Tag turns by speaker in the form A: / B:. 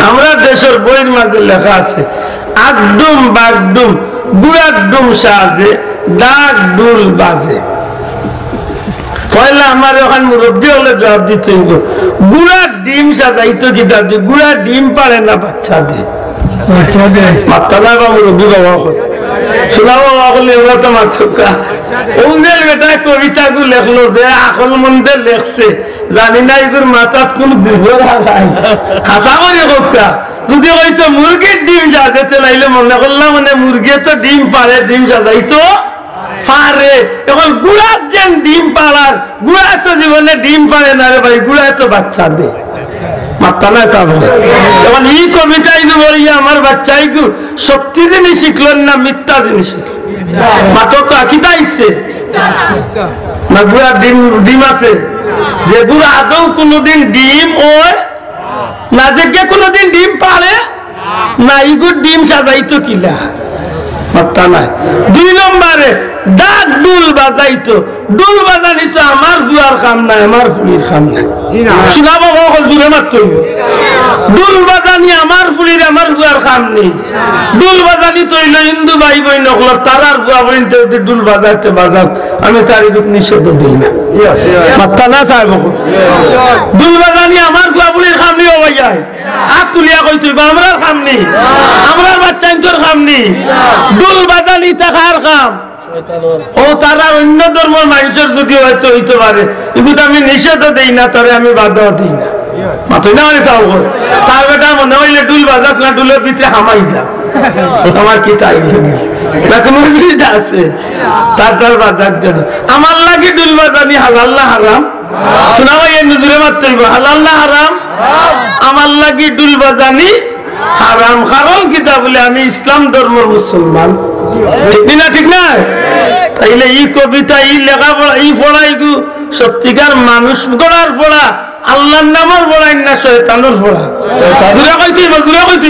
A: আমরা দেশের বইয়ের মাঝে লেখা আছে আগডুম বাগডুম গুড়াডুম সাজে ডাক ডুল বাজে। পয়লা আমার ওখান মুরব্বী হলে জবাব দিতে গুড়া ডিম সাজাইতো কিতা দিয়ে গুড়া ডিম পারে না বাচ্চা দিয়ে মাত্তা না বা মুরব্বী বাবা শোনাবো বাবা এগুলো তো মাথা ওদের বেটা কবিতা গু লেখলো যে আকল মন্দে লেখছে জানি না এগুর মাথাত কোন বিভর হারাই হাসা করে কোকা যদি হয়তো মুরগির ডিম সাজাতে লাইলে মনে করলাম মানে মুরগি তো ডিম পারে ডিম সাজাইতো পারে এখন গুড়ার যেন ডিম পাড়ার গুড়া তো জীবনে ডিম পারে না রে ভাই গুড়া তো বাচ্চা দে মাত্তা না সাব এখন এই কবিতা বলি আমার বাচ্চাই সত্যি জিনিস শিখলেন না মিথ্যা জিনিস শিখলেন মাত্র কিতা শিখছে না গুড়া ডিম ডিম আছে যে গুড়া আদৌ কোনোদিন ডিম ওই না যে কে কোনোদিন ডিম পারে না ইগুর ডিম সাজাইতো কিলা মাত্তা নাই। 2 নম্বরে ডাক ডুল বাজাইতো ডুল বাজানি তো আমার জুয়ার কাম নাই আমার ফুলির কাম নাই শোনাবো সকল জুড়ে মাত্র ডুল বাজানি আমার ফুলির আমার জুয়ার কাম নেই ডুল বাজানি তৈল হিন্দু ভাই বই নকল তারার জুয়া বলিতে ডুল বাজাইতে বাজাক আমি তার নিষেধ দিই না মাত্তা না চাইব ডুল বাজানি আমার জুয়া ফুলির কাম নেই ভাই যায় হাত তুলিয়া কই তুই আমরার কাম নেই আমরার বাচ্চা তোর কাম নেই ডুল বাজানি টাকার কাম ও তারা অন্য ধর্মের মানুষের যদি হয়তো হইতে পারে এগুলো আমি নিষেধ দেই না তারে আমি বাধা দিই না মাথায় না মানে চাও তার বেটা মনে হইলে ডুল বাজাক না ডুলের ভিতরে হামাই যা আমার কি তাই না কোনো সুবিধা আছে তার তার বাজাক যেন আমার লাগে ডুল বাজানি হালাল না হারাম শোনা ভাই নজরে মারতে হইব হালাল না হারাম আমার লাগে ডুল বাজানি হারাম কারণ কিতা বলে আমি ইসলাম ধর্মের মুসলমান ঠিক না ঠিক না তাইলে এই কবিতা এই লেখাপড়া এই পড়াই সত্যিকার মানুষ গড়ার পড়া আল্লাহর নামের পড়াই না শয়তানের পড়া জোরে কইতে